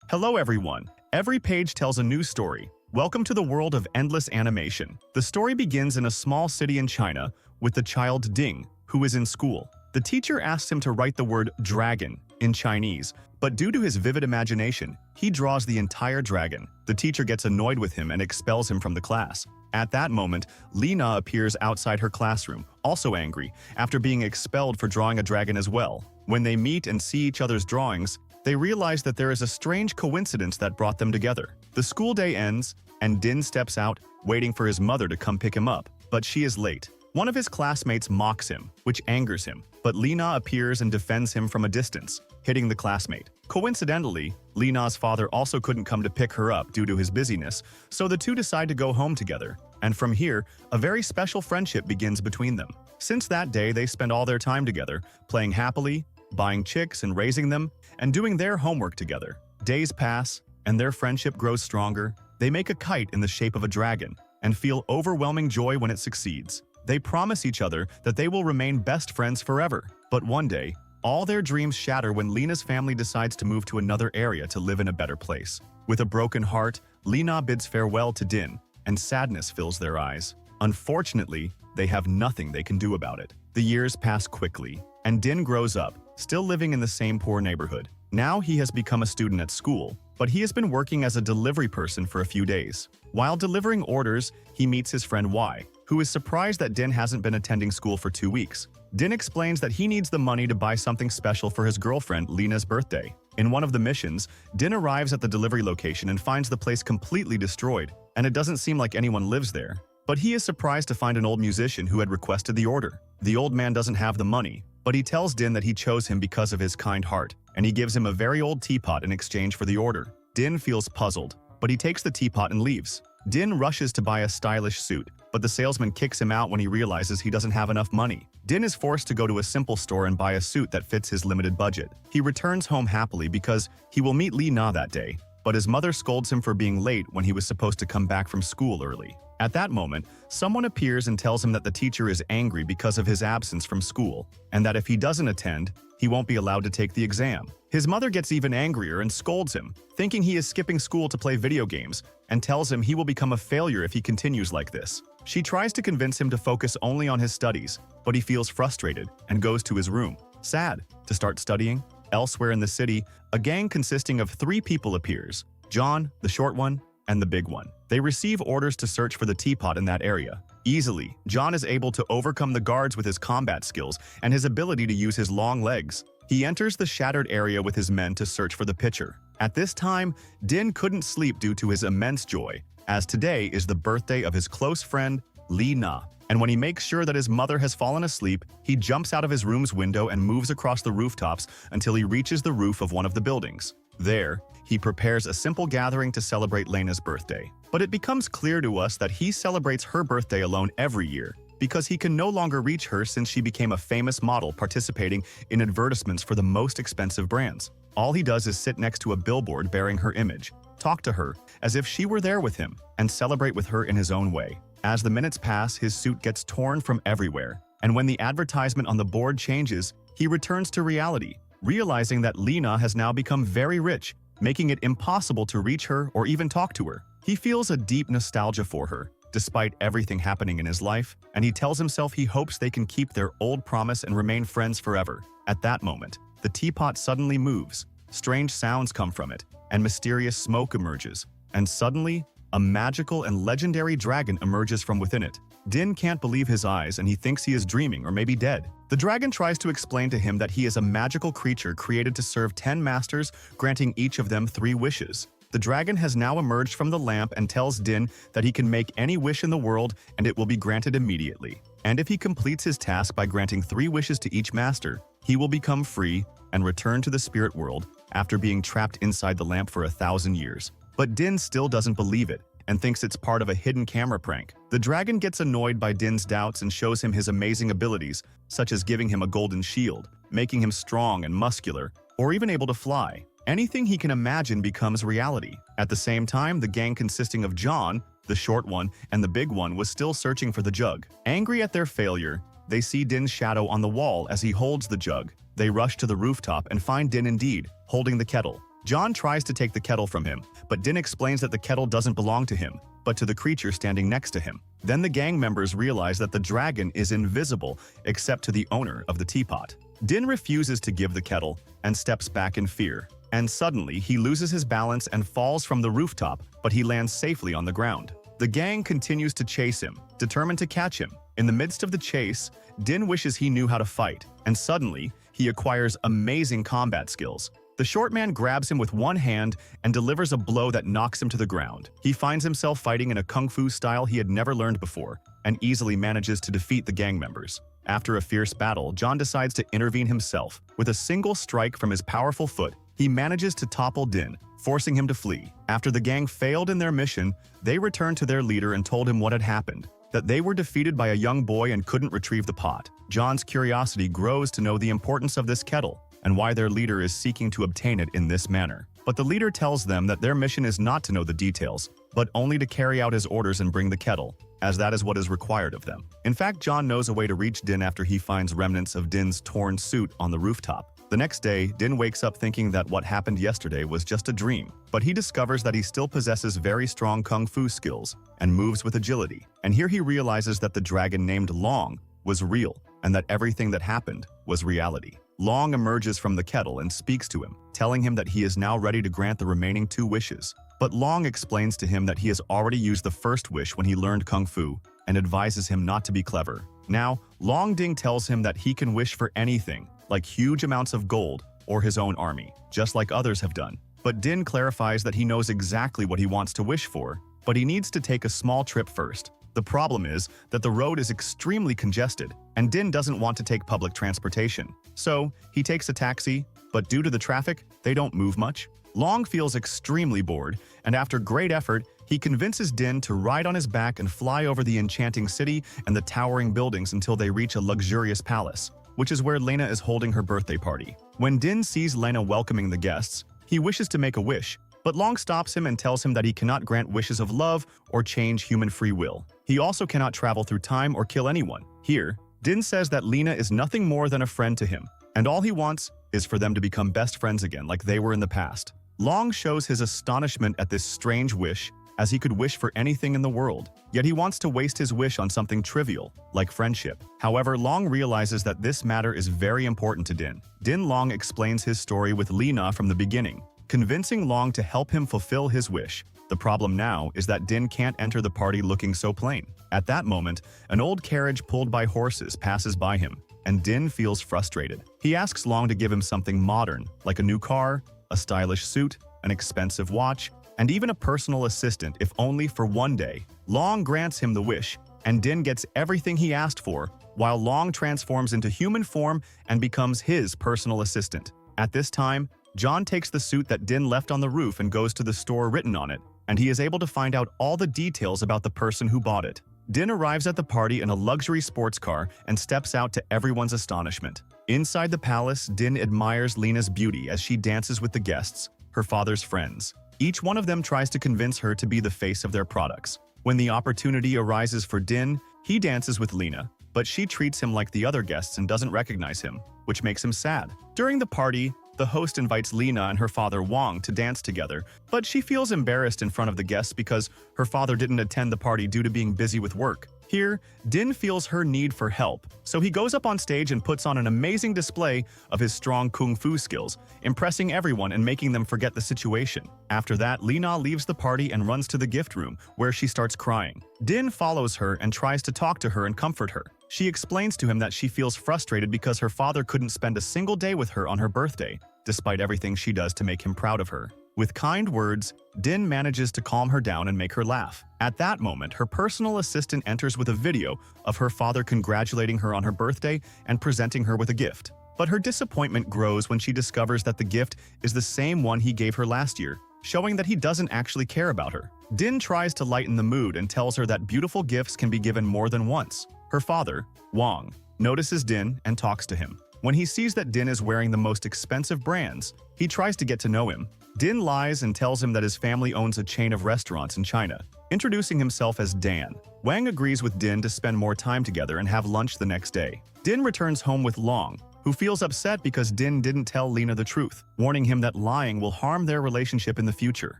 Hello everyone. Every page tells a new story. Welcome to the world of endless animation. The story begins in a small city in China with the child Ding, who is in school. The teacher asks him to write the word dragon in Chinese, but due to his vivid imagination, he draws the entire dragon. The teacher gets annoyed with him and expels him from the class. At that moment, Lina appears outside her classroom, also angry, after being expelled for drawing a dragon as well. When they meet and see each other's drawings, they realize that there is a strange coincidence that brought them together. The school day ends, and Din steps out, waiting for his mother to come pick him up, but she is late. One of his classmates mocks him, which angers him, but Lina appears and defends him from a distance, hitting the classmate. Coincidentally, Lina's father also couldn't come to pick her up due to his busyness, so the two decide to go home together, and from here, a very special friendship begins between them. Since that day, they spend all their time together, playing happily, buying chicks and raising them, and doing their homework together. Days pass, and their friendship grows stronger. They make a kite in the shape of a dragon, and feel overwhelming joy when it succeeds. They promise each other that they will remain best friends forever. But one day, all their dreams shatter when Lina's family decides to move to another area to live in a better place. With a broken heart, Lina bids farewell to Din, and sadness fills their eyes. Unfortunately, they have nothing they can do about it. The years pass quickly, and Din grows up, still living in the same poor neighborhood. Now he has become a student at school, but he has been working as a delivery person for a few days. While delivering orders, he meets his friend Y, who is surprised that Din hasn't been attending school for 2 weeks. Din explains that he needs the money to buy something special for his girlfriend Lina's birthday. In one of the missions, Din arrives at the delivery location and finds the place completely destroyed, and it doesn't seem like anyone lives there. But he is surprised to find an old musician who had requested the order. The old man doesn't have the money, but he tells Din that he chose him because of his kind heart, and he gives him a very old teapot in exchange for the order. Din feels puzzled, but he takes the teapot and leaves. Din rushes to buy a stylish suit, but the salesman kicks him out when he realizes he doesn't have enough money. Din is forced to go to a simple store and buy a suit that fits his limited budget. He returns home happily because he will meet Li Na that day, but his mother scolds him for being late when he was supposed to come back from school early. At that moment, someone appears and tells him that the teacher is angry because of his absence from school, and that if he doesn't attend, he won't be allowed to take the exam. His mother gets even angrier and scolds him, thinking he is skipping school to play video games, and tells him he will become a failure if he continues like this. She tries to convince him to focus only on his studies, but he feels frustrated and goes to his room, sad, to start studying. Elsewhere in the city, a gang consisting of 3 people appears: John, the short one, and the big one. They receive orders to search for the teapot in that area. Easily, John is able to overcome the guards with his combat skills and his ability to use his long legs. He enters the shattered area with his men to search for the pitcher. At this time, Din couldn't sleep due to his immense joy, as today is the birthday of his close friend, Li Na. And when he makes sure that his mother has fallen asleep, he jumps out of his room's window and moves across the rooftops until he reaches the roof of one of the buildings. There, he prepares a simple gathering to celebrate Lena's birthday. But it becomes clear to us that he celebrates her birthday alone every year, because he can no longer reach her since she became a famous model participating in advertisements for the most expensive brands. All he does is sit next to a billboard bearing her image, talk to her as if she were there with him, and celebrate with her in his own way. As the minutes pass, his suit gets torn from everywhere, and when the advertisement on the board changes, he returns to reality, realizing that Lina has now become very rich, making it impossible to reach her or even talk to her. He feels a deep nostalgia for her, despite everything happening in his life, and he tells himself he hopes they can keep their old promise and remain friends forever. At that moment, the teapot suddenly moves, strange sounds come from it, and mysterious smoke emerges, and suddenly, a magical and legendary dragon emerges from within it. Din can't believe his eyes and he thinks he is dreaming or maybe dead. The dragon tries to explain to him that he is a magical creature created to serve 10 masters, granting each of them 3 wishes. The dragon has now emerged from the lamp and tells Din that he can make any wish in the world and it will be granted immediately. And if he completes his task by granting 3 wishes to each master, he will become free and return to the spirit world after being trapped inside the lamp for 1,000 years. But Din still doesn't believe it and thinks it's part of a hidden camera prank. The dragon gets annoyed by Din's doubts and shows him his amazing abilities, such as giving him a golden shield, making him strong and muscular, or even able to fly. Anything he can imagine becomes reality. At the same time, the gang consisting of John, the short one, and the big one was still searching for the jug. Angry at their failure, they see Din's shadow on the wall as he holds the jug. They rush to the rooftop and find Din indeed, holding the kettle. John tries to take the kettle from him, but Din explains that the kettle doesn't belong to him, but to the creature standing next to him. Then the gang members realize that the dragon is invisible except to the owner of the teapot. Din refuses to give the kettle and steps back in fear. And suddenly, he loses his balance and falls from the rooftop, but he lands safely on the ground. The gang continues to chase him, determined to catch him. In the midst of the chase, Din wishes he knew how to fight, and suddenly, he acquires amazing combat skills. The short man grabs him with one hand and delivers a blow that knocks him to the ground. He finds himself fighting in a kung fu style he had never learned before, and easily manages to defeat the gang members. After a fierce battle, John decides to intervene himself. With a single strike from his powerful foot, he manages to topple Din, forcing him to flee. After the gang failed in their mission, they returned to their leader and told him what had happened, that they were defeated by a young boy and couldn't retrieve the pot. John's curiosity grows to know the importance of this kettle, and why their leader is seeking to obtain it in this manner. But the leader tells them that their mission is not to know the details, but only to carry out his orders and bring the kettle, as that is what is required of them. In fact, John knows a way to reach Din after he finds remnants of Din's torn suit on the rooftop. The next day, Din wakes up thinking that what happened yesterday was just a dream, but he discovers that he still possesses very strong kung fu skills and moves with agility. And here he realizes that the dragon named Long was real, and that everything that happened was reality. Long emerges from the kettle and speaks to him, telling him that he is now ready to grant the remaining 2 wishes. But Long explains to him that he has already used the first wish when he learned kung fu, and advises him not to be clever. Now, Long Ding tells him that he can wish for anything, like huge amounts of gold or his own army, just like others have done. But Din clarifies that he knows exactly what he wants to wish for, but he needs to take a small trip first. The problem is that the road is extremely congested, and Din doesn't want to take public transportation. So, he takes a taxi, but due to the traffic, they don't move much. Long feels extremely bored, and after great effort, he convinces Din to ride on his back and fly over the enchanting city and the towering buildings until they reach a luxurious palace, which is where Lena is holding her birthday party. When Din sees Lena welcoming the guests, he wishes to make a wish, but Long stops him and tells him that he cannot grant wishes of love or change human free will. He also cannot travel through time or kill anyone. Here, Din says that Lena is nothing more than a friend to him, and all he wants is for them to become best friends again like they were in the past. Long shows his astonishment at this strange wish, as he could wish for anything in the world, yet he wants to waste his wish on something trivial, like friendship. However, Long realizes that this matter is very important to Din. Din Long explains his story with Lena from the beginning, convincing Long to help him fulfill his wish. The problem now is that Din can't enter the party looking so plain. At that moment, an old carriage pulled by horses passes by him, and Din feels frustrated. He asks Long to give him something modern, like a new car, a stylish suit, an expensive watch, and even a personal assistant, if only for one day. Long grants him the wish, and Din gets everything he asked for, while Long transforms into human form and becomes his personal assistant. At this time, John takes the suit that Din left on the roof and goes to the store written on it, and he is able to find out all the details about the person who bought it. Din arrives at the party in a luxury sports car and steps out to everyone's astonishment. Inside the palace, Din admires Lena's beauty as she dances with the guests, her father's friends. Each one of them tries to convince her to be the face of their products. When the opportunity arises for Din, he dances with Lena, but she treats him like the other guests and doesn't recognize him, which makes him sad. During the party, the host invites Lena and her father Wang to dance together, but she feels embarrassed in front of the guests because her father didn't attend the party due to being busy with work. Here, Din feels her need for help, so he goes up on stage and puts on an amazing display of his strong kung fu skills, impressing everyone and making them forget the situation. After that, Lena leaves the party and runs to the gift room, where she starts crying. Din follows her and tries to talk to her and comfort her. She explains to him that she feels frustrated because her father couldn't spend a single day with her on her birthday, despite everything she does to make him proud of her. With kind words, Din manages to calm her down and make her laugh. At that moment, her personal assistant enters with a video of her father congratulating her on her birthday and presenting her with a gift. But her disappointment grows when she discovers that the gift is the same one he gave her last year, showing that he doesn't actually care about her. Din tries to lighten the mood and tells her that beautiful gifts can be given more than once. Her father, Wang, notices Din and talks to him. When he sees that Din is wearing the most expensive brands, he tries to get to know him. Din lies and tells him that his family owns a chain of restaurants in China, introducing himself as Dan. Wang agrees with Din to spend more time together and have lunch the next day. Din returns home with Long, who feels upset because Din didn't tell Lena the truth, warning him that lying will harm their relationship in the future.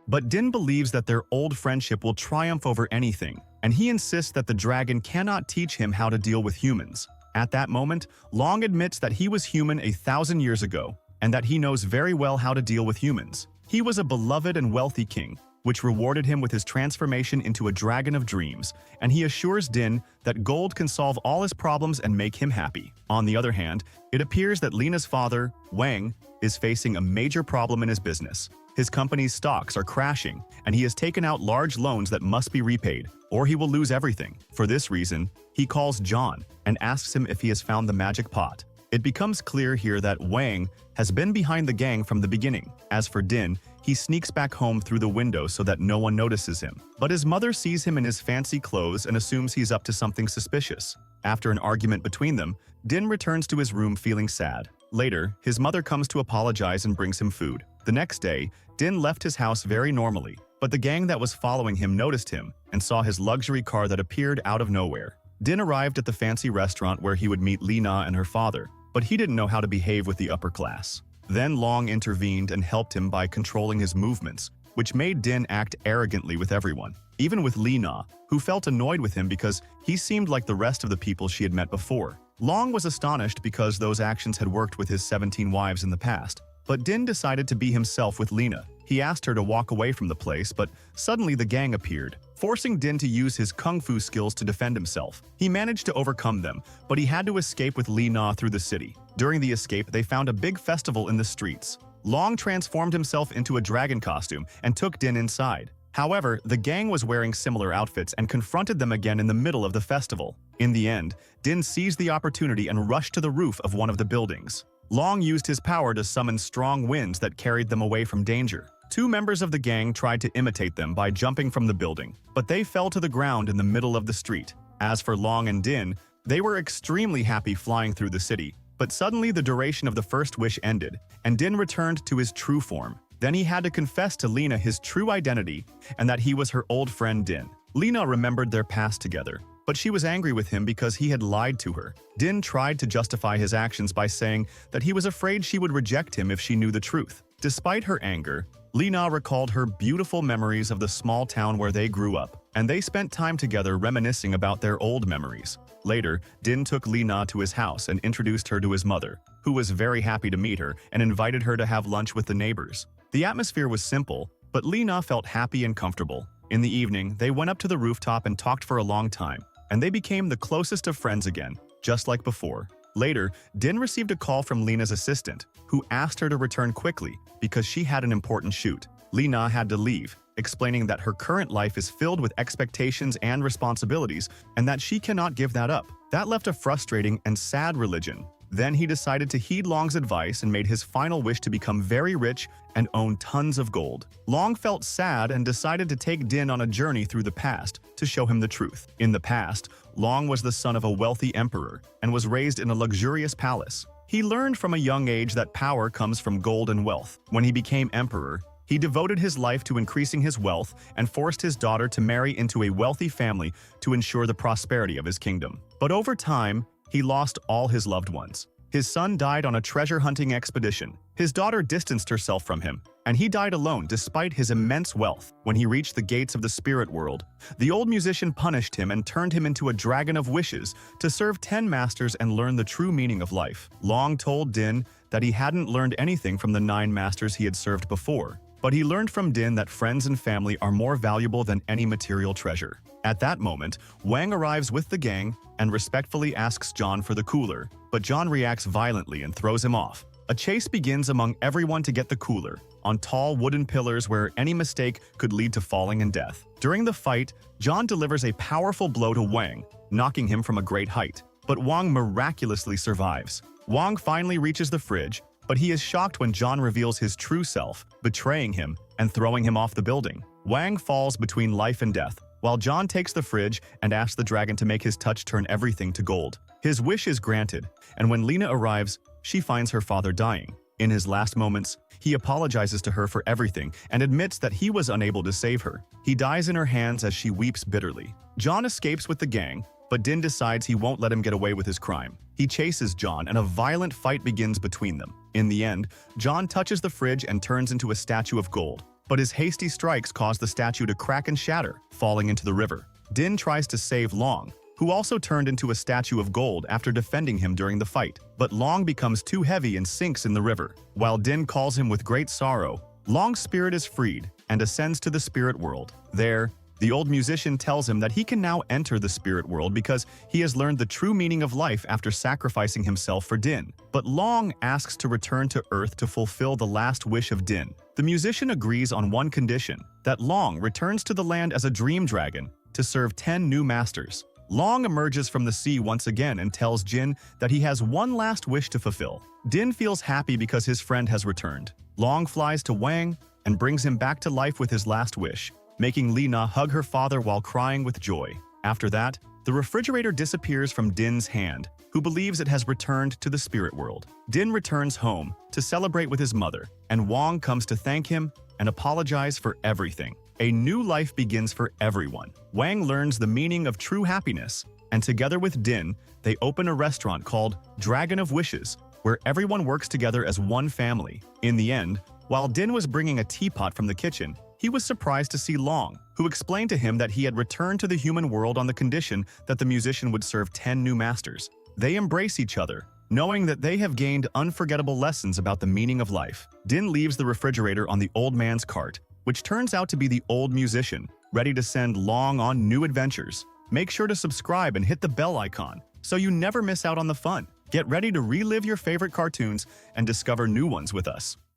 But Din believes that their old friendship will triumph over anything, and he insists that the dragon cannot teach him how to deal with humans. At that moment, Long admits that he was human 1,000 years ago, and that he knows very well how to deal with humans. He was a beloved and wealthy king, which rewarded him with his transformation into a dragon of dreams, and he assures Din that gold can solve all his problems and make him happy. On the other hand, it appears that Lena's father, Wang, is facing a major problem in his business. His company's stocks are crashing, and he has taken out large loans that must be repaid, or he will lose everything. For this reason, he calls John and asks him if he has found the magic pot. It becomes clear here that Wang has been behind the gang from the beginning. As for Din, he sneaks back home through the window so that no one notices him. But his mother sees him in his fancy clothes and assumes he's up to something suspicious. After an argument between them, Din returns to his room feeling sad. Later, his mother comes to apologize and brings him food. The next day, Din left his house very normally, but the gang that was following him noticed him and saw his luxury car that appeared out of nowhere. Din arrived at the fancy restaurant where he would meet Lena and her father, but he didn't know how to behave with the upper class. Then Long intervened and helped him by controlling his movements, which made Din act arrogantly with everyone, even with Lena, who felt annoyed with him because he seemed like the rest of the people she had met before. Long was astonished because those actions had worked with his 17 wives in the past, but Din decided to be himself with Lena. He asked her to walk away from the place, but suddenly the gang appeared, forcing Din to use his kung fu skills to defend himself. He managed to overcome them, but he had to escape with Lena through the city. During the escape, they found a big festival in the streets. Long transformed himself into a dragon costume and took Din inside. However, the gang was wearing similar outfits and confronted them again in the middle of the festival. In the end, Din seized the opportunity and rushed to the roof of one of the buildings. Long used his power to summon strong winds that carried them away from danger. Two members of the gang tried to imitate them by jumping from the building, but they fell to the ground in the middle of the street. As for Long and Din, they were extremely happy flying through the city, but suddenly the duration of the first wish ended, and Din returned to his true form. Then he had to confess to Lena his true identity and that he was her old friend Din. Lena remembered their past together, but she was angry with him because he had lied to her. Din tried to justify his actions by saying that he was afraid she would reject him if she knew the truth. Despite her anger, Lena recalled her beautiful memories of the small town where they grew up, and they spent time together reminiscing about their old memories. Later, Din took Lena to his house and introduced her to his mother, who was very happy to meet her and invited her to have lunch with the neighbors. The atmosphere was simple, but Lena felt happy and comfortable. In the evening, they went up to the rooftop and talked for a long time, and they became the closest of friends again, just like before. Later, Din received a call from Lena's assistant, who asked her to return quickly because she had an important shoot. Lena had to leave, explaining that her current life is filled with expectations and responsibilities and that she cannot give that up. That left a frustrating and sad religion. Then he decided to heed Long's advice and made his final wish to become very rich and own tons of gold. Long felt sad and decided to take Din on a journey through the past to show him the truth. In the past, Long was the son of a wealthy emperor and was raised in a luxurious palace. He learned from a young age that power comes from gold and wealth. When he became emperor, he devoted his life to increasing his wealth and forced his daughter to marry into a wealthy family to ensure the prosperity of his kingdom. But over time, he lost all his loved ones. His son died on a treasure-hunting expedition. His daughter distanced herself from him, and he died alone despite his immense wealth. When he reached the gates of the spirit world, the old musician punished him and turned him into a dragon of wishes to serve 10 masters and learn the true meaning of life. Long told Din that he hadn't learned anything from the 9 masters he had served before, but he learned from Din that friends and family are more valuable than any material treasure. At that moment, Wang arrives with the gang and respectfully asks John for the cooler, but John reacts violently and throws him off. A chase begins among everyone to get the cooler, on tall wooden pillars where any mistake could lead to falling and death. During the fight, John delivers a powerful blow to Wang, knocking him from a great height, but Wang miraculously survives. Wang finally reaches the fridge, but he is shocked when John reveals his true self, betraying him and throwing him off the building. Wang falls between life and death, while John takes the fridge and asks the dragon to make his touch turn everything to gold. His wish is granted, and when Lena arrives, she finds her father dying. In his last moments, he apologizes to her for everything and admits that he was unable to save her. He dies in her hands as she weeps bitterly. John escapes with the gang, but Din decides he won't let him get away with his crime. He chases John and a violent fight begins between them. In the end, John touches the fridge and turns into a statue of gold. But his hasty strikes cause the statue to crack and shatter, falling into the river. Din tries to save Long, who also turned into a statue of gold after defending him during the fight. But Long becomes too heavy and sinks in the river. While Din calls him with great sorrow, Long's spirit is freed and ascends to the spirit world. There, the old musician tells him that he can now enter the spirit world because he has learned the true meaning of life after sacrificing himself for Din. But Long asks to return to Earth to fulfill the last wish of Din. The musician agrees on one condition, that Long returns to the land as a dream dragon to serve 10 new masters. Long emerges from the sea once again and tells Jin that he has one last wish to fulfill. Din feels happy because his friend has returned. Long flies to Wang and brings him back to life with his last wish, making Lina hug her father while crying with joy. After that, the refrigerator disappears from Din's hand, who believes it has returned to the spirit world. Din returns home to celebrate with his mother, and Wang comes to thank him and apologize for everything. A new life begins for everyone. Wang learns the meaning of true happiness, and together with Din, they open a restaurant called Dragon of Wishes, where everyone works together as one family. In the end, while Din was bringing a teapot from the kitchen, he was surprised to see Long, who explained to him that he had returned to the human world on the condition that the musician would serve 10 new masters. They embrace each other, knowing that they have gained unforgettable lessons about the meaning of life. Din leaves the refrigerator on the old man's cart, which turns out to be the old musician, ready to send Long on new adventures. Make sure to subscribe and hit the bell icon so you never miss out on the fun. Get ready to relive your favorite cartoons and discover new ones with us.